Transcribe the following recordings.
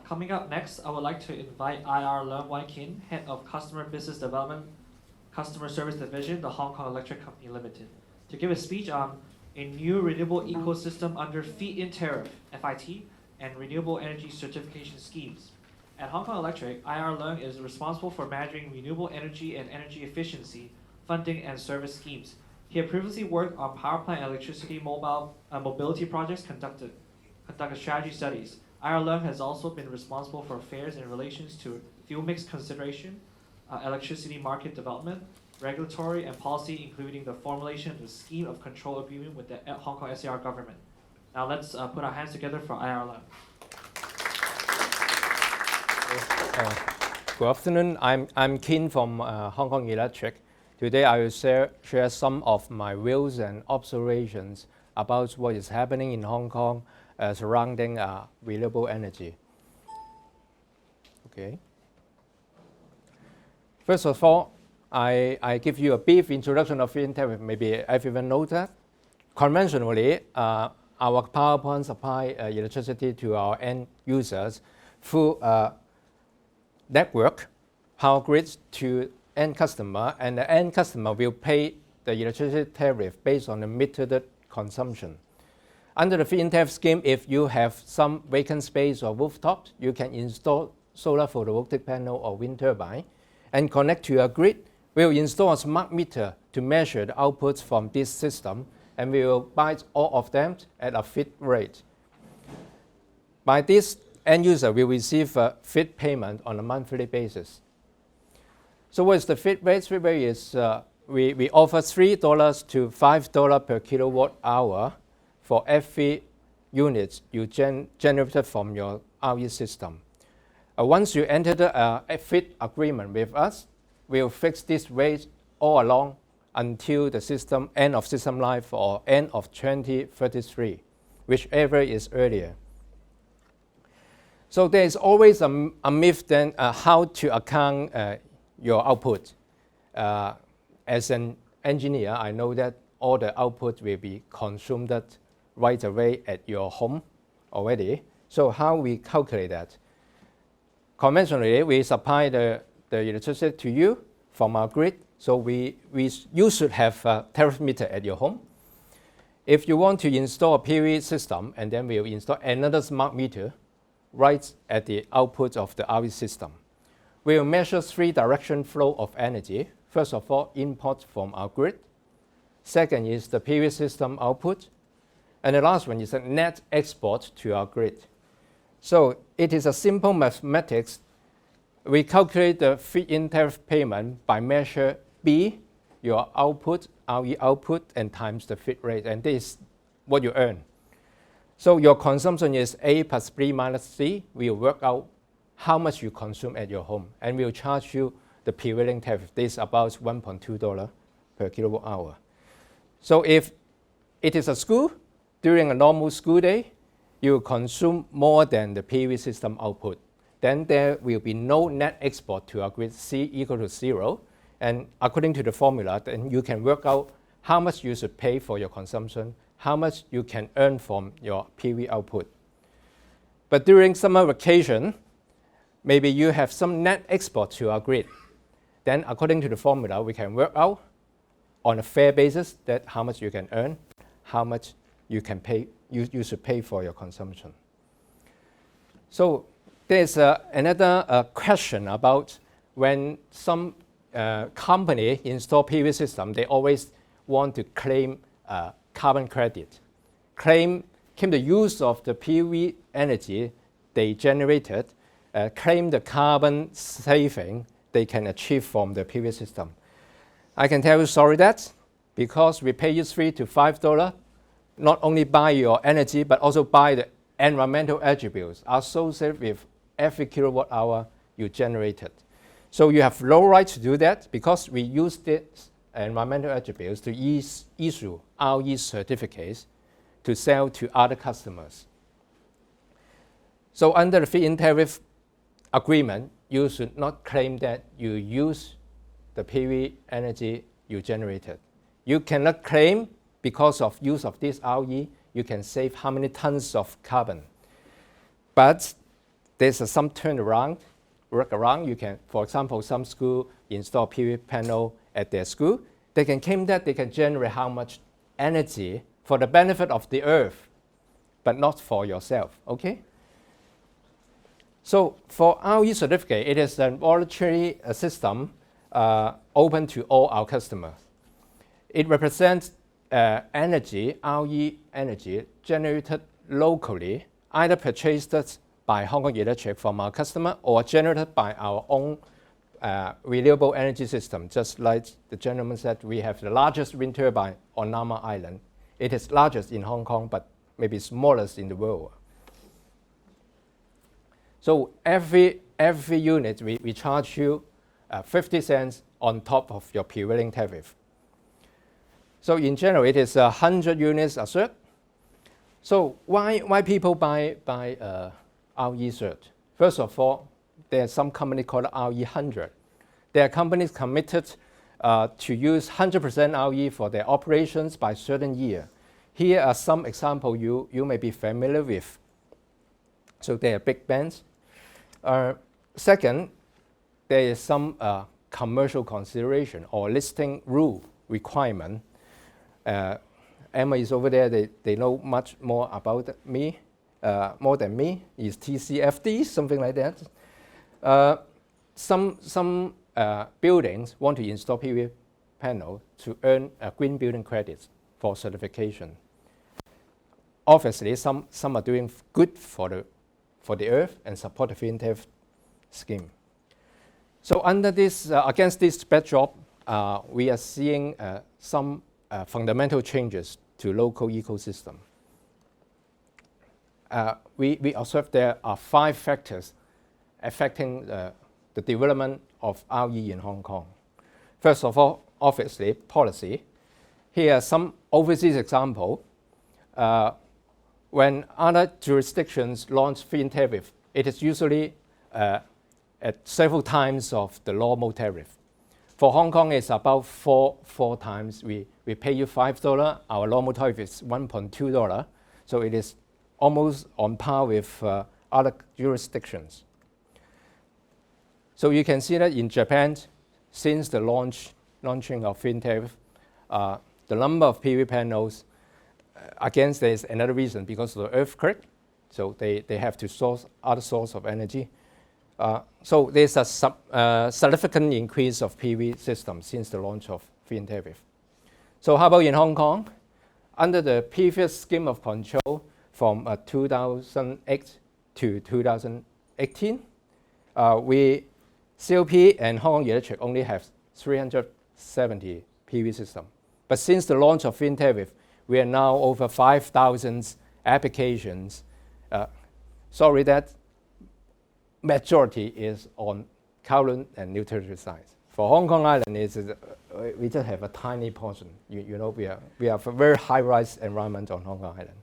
Coming up next, I would like to invite IR Leung, Head of Customer Business Development, Customer Service Division, the Hong Kong Electric Company Limited, to give a speech on a new renewable ecosystem under FiT in Tariff, FiT, and renewable energy certification schemes. At Hong Kong Electric, IR Leung is responsible for managing renewable energy and energy efficiency, funding, and service schemes. He had previously worked on power plant electricity mobility projects, conducted strategy studies. IR Leung has also been responsible for affairs in relations to fuel mix consideration, electricity market development, regulatory and policy, including the formulation of the scheme of control agreement with the Hong Kong SAR government. Now let's put our hands together for IR Leung. Good afternoon. I'm Kin from Hong Kong Electric. Today I will share some of my views and observations about what is happening in Hong Kong surrounding renewable energy. Okay. First of all, I give you a brief introduction of FiT in Tariff. Maybe everyone knows that. Conventionally, our power plant supply electricity to our end users through network, power grids to end customer, and the end customer will pay the electricity tariff based on the metered consumption. Under the FiT in Tariff scheme, if you have some vacant space or rooftops, you can install solar photovoltaic panel or wind turbine and connect to a grid. We will install a smart meter to measure the outputs from this system, and we will buy all of them at a FiT rate. By this, end user will receive a FiT payment on a monthly basis. So what is the FiT rate? FiT rate is we offer $3 to $5 per kilowatt hour for every unit you generated from your RE system. Once you enter a FiT agreement with us, we'll fix this rate all along until the system end of system life or end of 2033, whichever is earlier. So there is always a myth then how to account your output. As an engineer, I know that all the output will be consumed right away at your home already. So how we calculate that? Conventionally, we supply the electricity to you from our grid. So you should have a tariff meter at your home. If you want to install a PV system, and then we'll install another smart meter right at the output of the RE system. We'll measure three direction flow of energy. First of all, import from our grid. Second is the PV system output. And the last one is the net export to our grid. So it is a simple mathematics. We calculate the FiT in Tariff payment by measure B, your output, RE output, and times the FiT rate. And this is what you earn. So your consumption is A plus B minus C. We'll work out how much you consume at your home. And we'll charge you the prevailing tariff. This is about $1.2 per kilowatt hour. So if it is a school, during a normal school day, you consume more than the PV system output. Then there will be no net export to our grid, C equal to 0. And according to the formula, then you can work out how much you should pay for your consumption, how much you can earn from your PV output. But during summer vacation, maybe you have some net export to our grid. Then according to the formula, we can work out on a fair basis that how much you can earn, how much you can pay, you should pay for your consumption. So there's another question about when some company install PV system, they always want to claim carbon credit, claim the use of the PV energy they generated, claim the carbon saving they can achieve from the PV system. I can tell you sorry that because we pay you $3 to $5, not only buy your energy but also buy the environmental attributes associated with every kilowatt hour you generated. So you have no right to do that because we use this environmental attributes to issue RE certificates to sell to other customers. So under the FiT in Tariff agreement, you should not claim that you use the PV energy you generated. You cannot claim because of use of this RE, you can save how many tons of carbon. But there's some workaround. You can, for example, some school install PV panel at their school. They can claim that they can generate how much energy for the benefit of the earth, but not for yourself, okay? So for our certificate, it is an voluntary system open to all our customers. It represents energy, RE energy, generated locally, either purchased by Hongkong Electric from our customer or generated by our own renewable energy system. Just like the gentleman said, we have the largest wind turbine on Nama Island. It is largest in Hong Kong, but maybe smallest in the world. So every unit, we charge you 50 cents on top of your prevailing tariff. So in general, it is 100 units a cert. So why people buy RE cert? First of all, there's some company called RE100. There are companies committed to use 100% RE for their operations by certain year. Here are some examples you may be familiar with. So they are big bands. Second, there is some commercial consideration or listing rule requirement. Emma is over there. They know much more about me, more than me. Is TCFD, something like that. Some buildings want to install PV panel to earn green building credits for certification. Obviously, some are doing good for the earth and support the FiT tariff scheme. So under this, against this backdrop, we are seeing some fundamental changes to local ecosystem. We observe there are 5 factors affecting the development of RE in Hong Kong. First of all, obviously, policy. Here are some overseas examples. When other jurisdictions launch FiT tariff, it is usually at several times of the normal tariff. For Hong Kong, it's about four times. We pay you $5. Our normal tariff is $1.2. So it is almost on par with other jurisdictions. So you can see that in Japan, since the launching of FiT tariff, the number of PV panels, again, there's another reason because of the earthquake. So they have to source other source of energy. So there's a significant increase of PV systems since the launch of FiT tariff. So how about in Hong Kong? Under the previous scheme of control from 2008 to 2018, COP and Hong Kong Electric only have 370 PV systems. But since the launch of FiT tariff, we are now over 5,000 applications. Sorry, that majority is on Kowloon and New Territory sites. For Hong Kong Island, we just have a tiny portion. You know, we have a very high-rise environment on Hong Kong Island.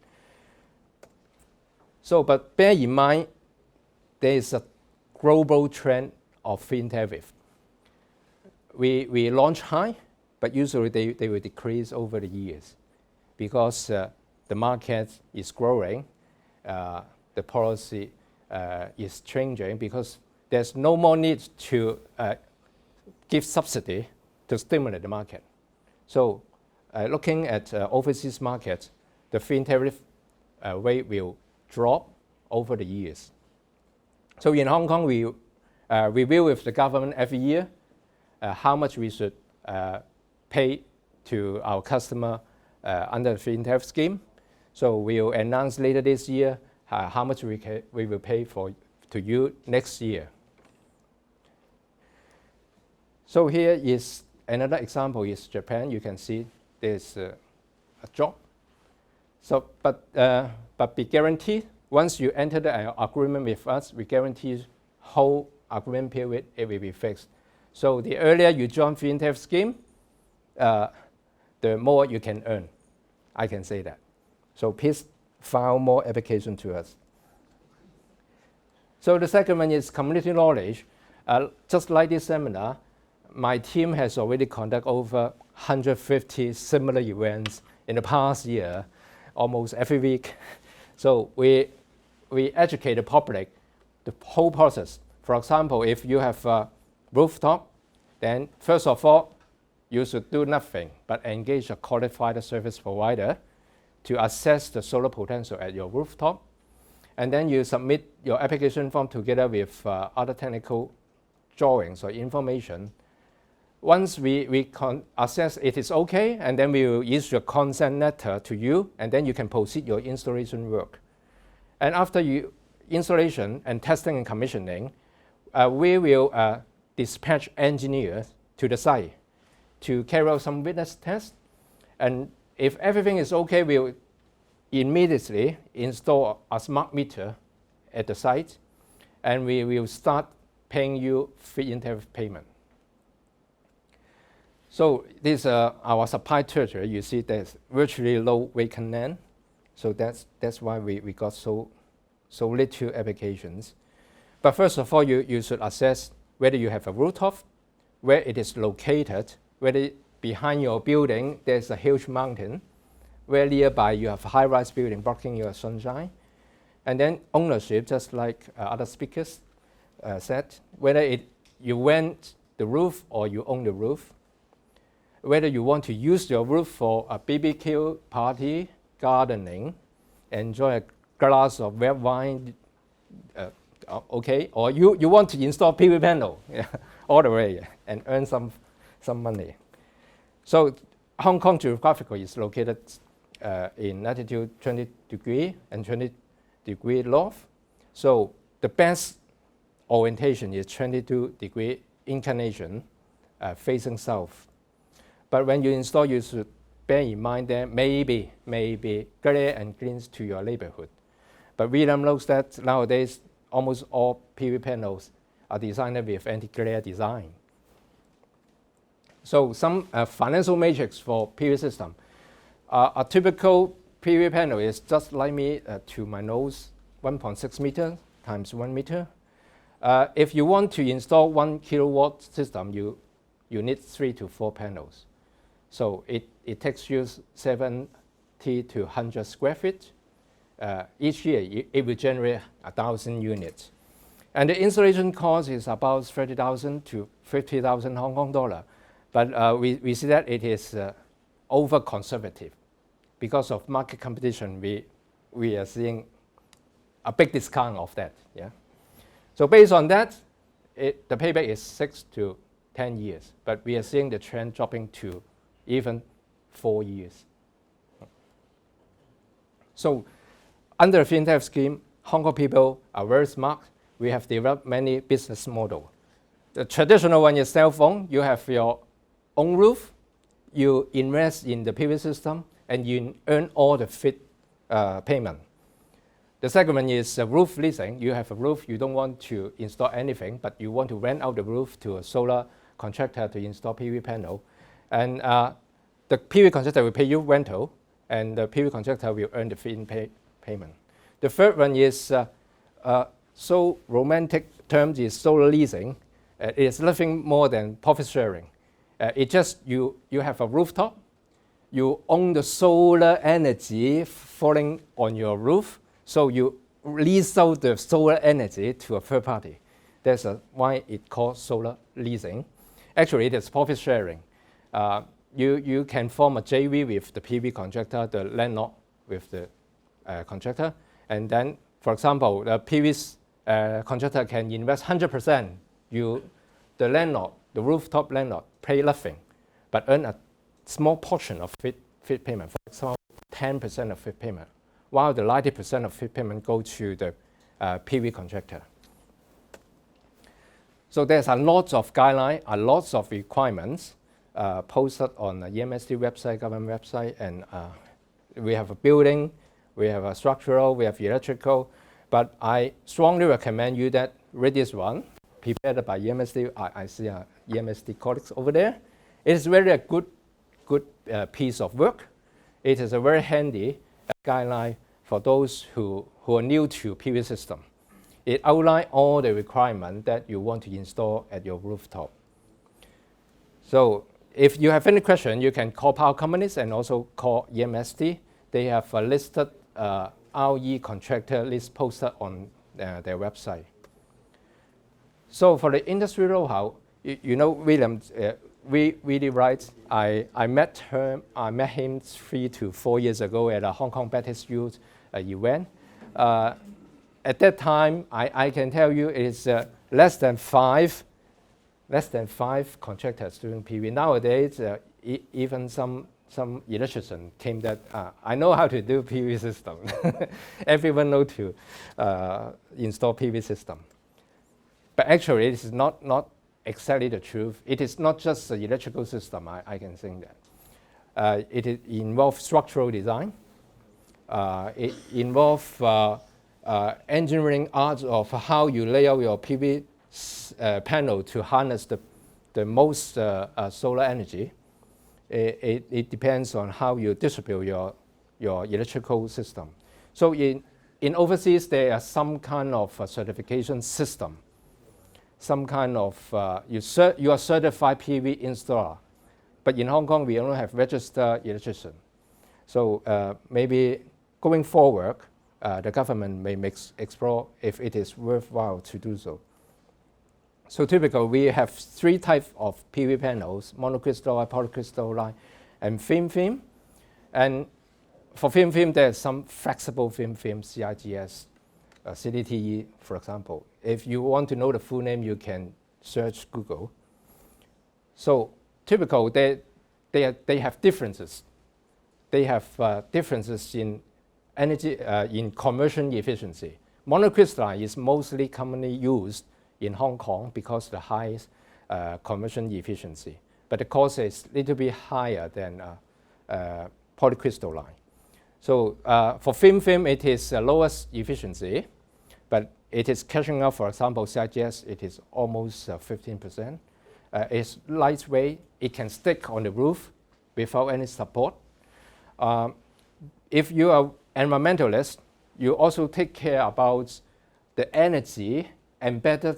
So, but bear in mind, there is a global trend of FiT tariff. We launch high, but usually they will decrease over the years because the market is growing, the policy is changing because there's no more need to give subsidy to stimulate the market. So looking at overseas markets, the FiT tariff rate will drop over the years. So in Hong Kong, we review with the government every year how much we should pay to our customer under the FiT tariff scheme. So we'll announce later this year how much we will pay to you next year. So here is another example is Japan. You can see there's a drop. So, but be guaranteed, once you enter the agreement with us, we guarantee whole agreement period, it will be fixed. So the earlier you join FiT tariff scheme, the more you can earn. I can say that. So please file more application to us. So the second one is community knowledge. Just like this seminar, my team has already conducted over 150 similar events in the past year, almost every week. So we educate the public the whole process. For example, if you have a rooftop, then first of all, you should do nothing but engage a qualified service provider to assess the solar potential at your rooftop. And then you submit your application form together with other technical drawings or information. Once we assess it is okay, and then we will issue a consent letter to you, and then you can proceed your installation work. And after installation and testing and commissioning, we will dispatch engineers to the site to carry out some witness tests. And if everything is okay, we'll immediately install a smart meter at the site, and we will start paying you feed-in tariff payment. So this is our supply territory. You see there's virtually no vacant land. So that's why we got so little applications. But first of all, you should assess whether you have a rooftop, where it is located, whether behind your building there's a huge mountain, where nearby you have a high-rise building blocking your sunshine. And then ownership, just like other speakers said, whether you rent the roof or you own the roof, whether you want to use your roof for a BBQ party, gardening, enjoy a glass of red wine, okay, or you want to install PV panel all the way and earn some money. So Hong Kong geographically is located in latitude 20 degree and 20 degree north. So the best orientation is 22 degree inclination facing south. But when you install, you should bear in mind that maybe glare and glints to your neighborhood. But William knows that nowadays almost all PV panels are designed with anti-glare design. So some financial matrix for PV system. A typical PV panel is just like me to my nose, 1.6 meter times 1 meter. If you want to install 1 kilowatt system, you need 3 to 4 panels. So it takes you 70 to 100 square feet. Each year, it will generate 1,000 units. And the installation cost is about 30,000 to 50,000 Hong Kong dollar. But we see that it is over-conservative. Because of market competition, we are seeing a big discount of that. Yeah. So based on that, the payback is 6 to 10 years. But we are seeing the trend dropping to even 4 years. So under the FiT tariff scheme, Hong Kong people are very smart. We have developed many business models. The traditional one is cell phone. You have your own roof. You invest in the PV system, and you earn all the FiT payment. The second one is roof leasing. You have a roof. You don't want to install anything, but you want to rent out the roof to a solar contractor to install PV panel. And the PV contractor will pay you rental, and the PV contractor will earn the feed-in payment. The third one is so romantic term is solar leasing. It is nothing more than profit sharing. It just you have a rooftop, you own the solar energy falling on your roof, so you lease out the solar energy to a third party. That's why it's called solar leasing. Actually, it is profit sharing. You can form a JV with the PV contractor, the landlord with the contractor, and then, for example, the PV contractor can invest 100%. The landlord, the rooftop landlord, pay nothing, but earn a small portion of FiT payment. For example, 10% of FiT payment, while the 90% of FiT payment go to the PV contractor. So there's a lot of guidelines, a lot of requirements posted on the EMSD website, government website, and we have a building, we have a structural, we have electrical, but I strongly recommend you that read this one, prepared by EMSD. I see EMSD colleagues over there. It is really a good piece of work. It is a very handy guideline for those who are new to PV system. It outlines all the requirements that you want to install at your rooftop. So if you have any question, you can call power companies and also call EMSD. They have a listed RE contractor list posted on their website. So for the industry know-how, you know William really right. I met him 3 to 4 years ago at a Hong Kong Baptist Youth event. At that time, I can tell you it's less than five contractors doing PV. Nowadays, even some electrician came that I know how to do PV system. Everyone know to install PV system. But actually, it is not exactly the truth. It is not just the electrical system, I can say that. It involves structural design. It involves engineering art of how you lay out your PV panel to harness the most solar energy. It depends on how you distribute your electrical system. So in overseas, there are some kind of certification system, some kind of, you are certified PV installer. But in Hong Kong, we only have registered electrician. So maybe going forward, the government may explore if it is worthwhile to do so. So typically, we have 3 types of PV panels: monocrystalline, polycrystalline, and thin film. And for thin film, there's some flexible thin film, CIGS, CDTE, for example. If you want to know the full name, you can search Google. So typically, they have differences. They have differences in energy, in conversion efficiency. Monocrystalline is mostly commonly used in Hong Kong because of the highest conversion efficiency. But the cost is a little bit higher than polycrystalline. So for thin film, it is lowest efficiency, but it is catching up. For example, CIGS, it is almost 15%. It's lightweight. It can stick on the roof without any support. If you are environmentalist, you also take care about the energy embedded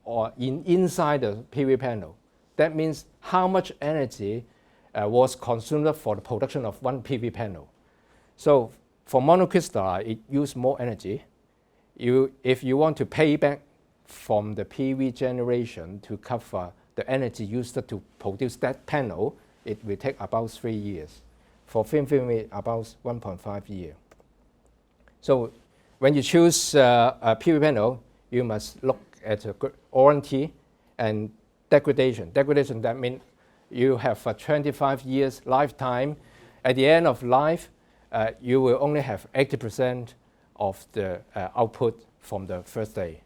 or inside the PV panel. That means how much energy was consumed for the production of one PV panel. So for monocrystalline, it uses more energy. If you want to pay back from the PV generation to cover the energy used to produce that panel, it will take about 3 years. For thin film, about 1.5 years. So when you choose a PV panel, you must look at the warranty and degradation. Degradation, that means you have a 25 years lifetime. At the end of life, you will only have 80% of the output from the first day.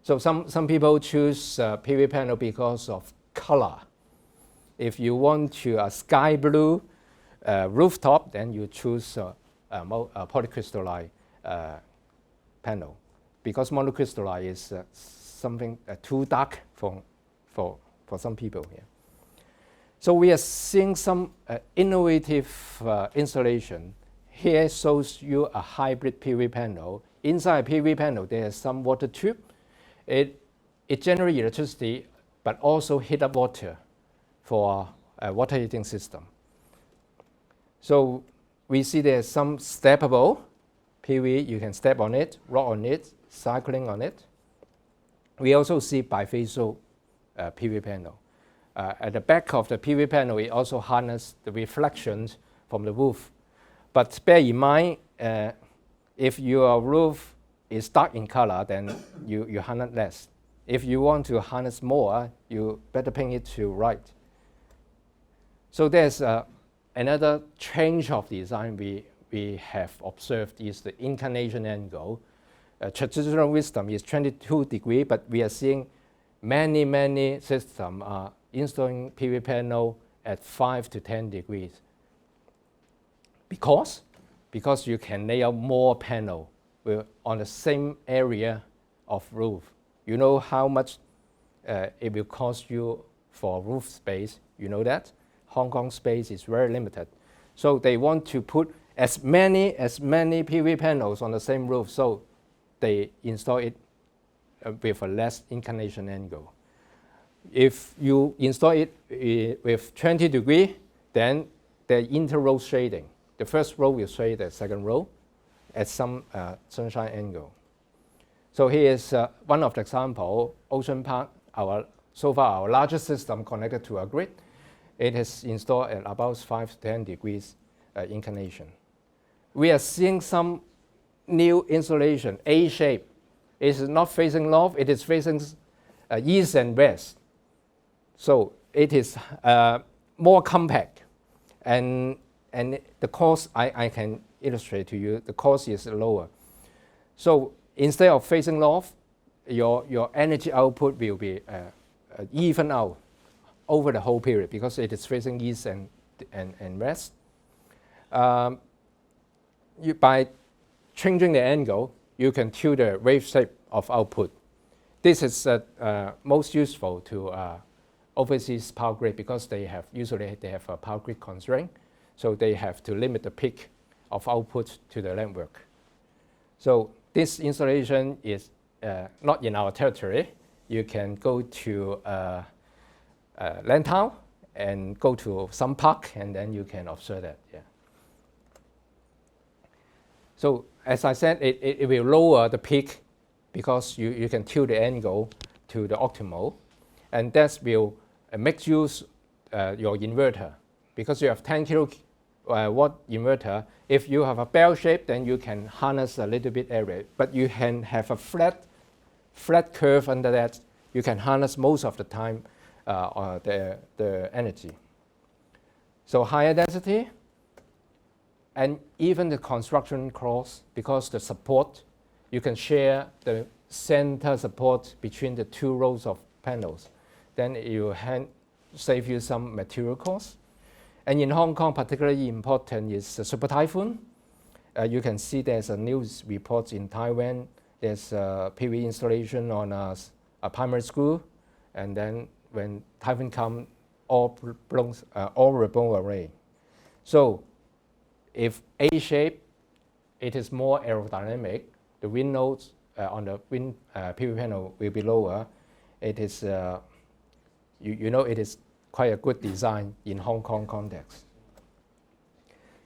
So some people choose PV panel because of color. If you want to a sky blue rooftop, then you choose a polycrystalline panel, because monocrystalline is something too dark for some people here. So we are seeing some innovative installation. Here shows you a hybrid PV panel. Inside a PV panel, there is some water tube. It generates electricity, but also heat up water for a water heating system. So we see there's some steppable PV. You can step on it, rock on it, cycling on it. We also see bifacial PV panel. At the back of the PV panel, it also harnesses the reflections from the roof. But bear in mind, if your roof is dark in color, then you harness less. If you want to harness more, you better paint it to right. So there's another change of design we have observed is the inclination angle. Traditional wisdom is 22 degrees, but we are seeing many systems are installing PV panel at 5 to 10 degrees. Because you can lay out more panel on the same area of roof. You know how much it will cost you for roof space. You know that Hong Kong space is very limited, so they want to put as many PV panels on the same roof. So they install it with a less inclination angle. If you install it with 20 degrees, then the inter-row shading. The first row will shade the second row at some sunshine angle. So here is one of the example, Ocean Park, so far our largest system connected to a grid. It is installed at about 5 to 10 degrees inclination. We are seeing some new installation, A-shape. It is not facing north, it is facing east and west. So it is more compact. And the cost, I can illustrate to you, the cost is lower. So instead of facing north, your energy output will be even out over the whole period because it is facing east and west. By changing the angle, you can tune the wave shape of output. This is most useful to overseas power grid because usually they have a power grid constraint, so they have to limit the peak of output to the network. So this installation is not in our territory. You can go to Lantau and go to some park, and then you can observe that. Yeah. So as I said, it will lower the peak because you can tune the angle to the optimal, and that will make use your inverter. Because you have 10 kilowatt inverter, if you have a bell shape, then you can harness a little bit area, but you can have a flat curve under that. You can harness most of the time the energy. So higher density, and even the construction cost, because the support, you can share the center support between the two rows of panels. Then it will save you some material costs. And in Hong Kong, particularly important is the super typhoon. You can see there's a news report in Taiwan. There's a PV installation on a primary school, and then when typhoon comes, all will blown away. So if A-shape, it is more aerodynamic. The wind loads on the wind PV panel will be lower. It is, it is quite a good design in Hong Kong context.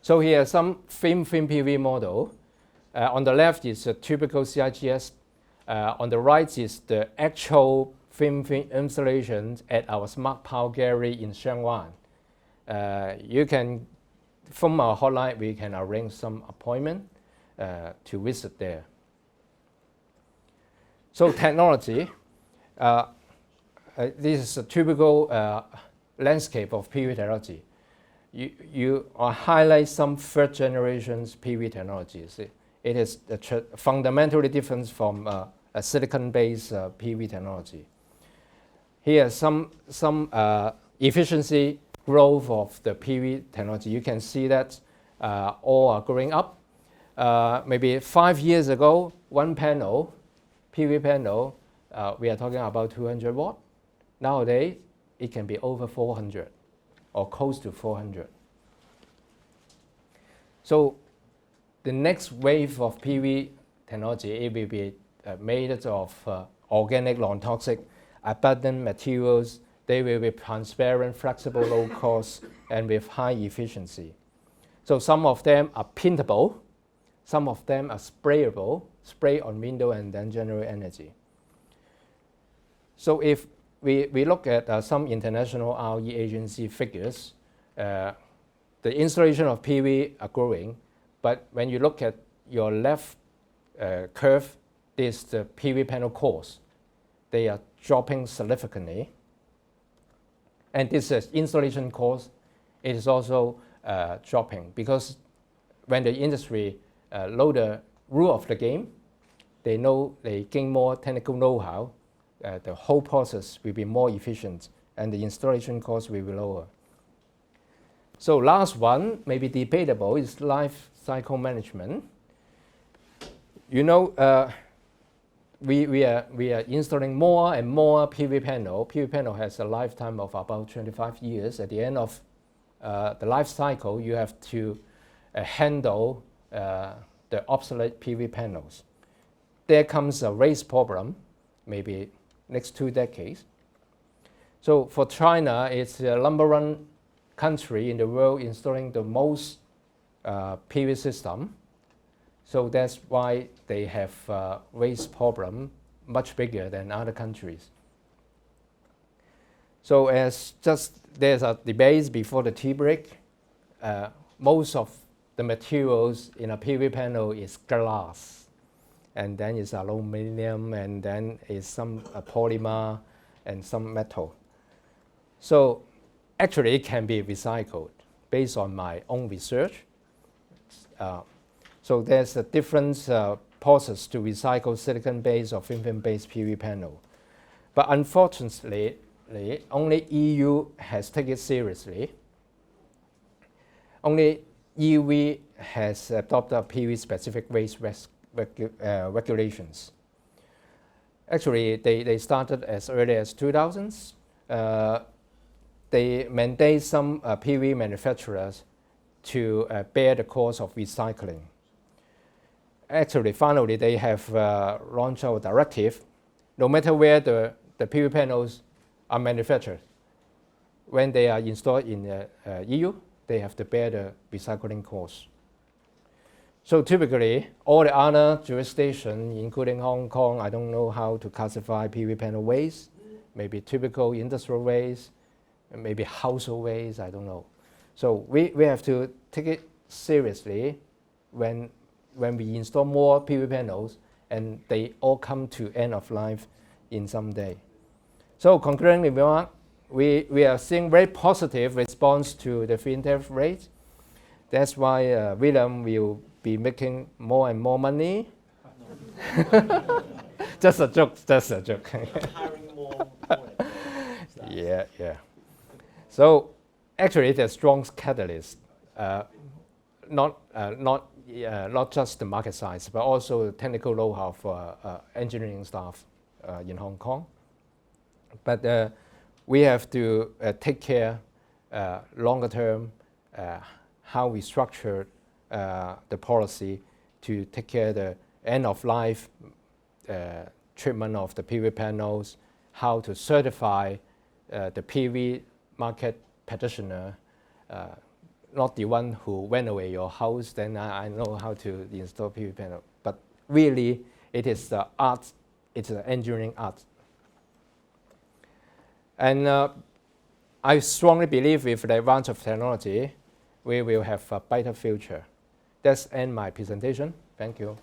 So here are some thin PV model. On the left is a typical CIGS. On the right is the actual thin installations at our Smart Power Gallery in Shanghai. You can, from our hotline, we can arrange some appointment to visit there. So technology, this is a typical landscape of PV technology. You highlight some third generations PV technologies. It is fundamentally different from a silicon-based PV technology. Here, some efficiency growth of the PV technology. You can see that all are going up. Maybe 5 years ago, one panel, PV panel, we are talking about 200 watt. Nowadays, it can be over 400 or close to 400. So the next wave of PV technology, it will be made of organic, non-toxic, abundant materials. They will be transparent, flexible, low cost, and with high efficiency. So some of them are printable, some of them are sprayable, spray on window and then generate energy. So if we look at some international RE agency figures, the installation of PV are growing, but when you look at your left curve, this is the PV panel cost. They are dropping significantly. And this is installation cost. It is also dropping because when the industry know the rule of the game, they know they gain more technical know-how, the whole process will be more efficient and the installation cost will be lower. So last one, maybe debatable, is life cycle management. You know, we are installing more and more PV panel. PV panel has a lifetime of about 25 years. At the end of the life cycle, you have to handle the obsolete PV panels. There comes a race problem, maybe next 2 decades. So for China, it's the #1 country in the world installing the most PV system. So that's why they have waste problem much bigger than other countries. So there's a debate before the tea break. Most of the materials in a PV panel is glass, and then it's aluminum, and then is some polymer and some metal. So actually it can be recycled based on my own research. So there's a different process to recycle silicon-based or thin-film-based PV panel. But unfortunately, only EU has taken it seriously. Only EU has adopted PV-specific waste regulations. Actually, they started as early as 2000s. They mandate some PV manufacturers to bear the cost of recycling. Actually, finally, they have launched a directive. No matter where the PV panels are manufactured, when they are installed in the EU, they have to bear the recycling costs. So typically, all the other jurisdictions, including Hong Kong, I don't know how to classify PV panel waste, maybe typical industrial waste, maybe household waste, I don't know. So we have to take it seriously when we install more PV panels and they all come to end of life in some day. So concluding remark, we are seeing very positive response to the FiT tariff rate. That's why William will be making more and more money. Just a joke, just a joke. Hiring more Yeah. So actually, it's a strong catalyst, not just the market size, but also the technical know-how for engineering staff in Hong Kong. But we have to take care longer term how we structure the policy to take care of the end of life treatment of the PV panels, how to certify the PV market practitioner, not the one who renovate your house, then I know how to install PV panel. But really, it is the art, it's the engineering art. And I strongly believe with the advance of technology, we will have a brighter future. That's end my presentation. Thank you.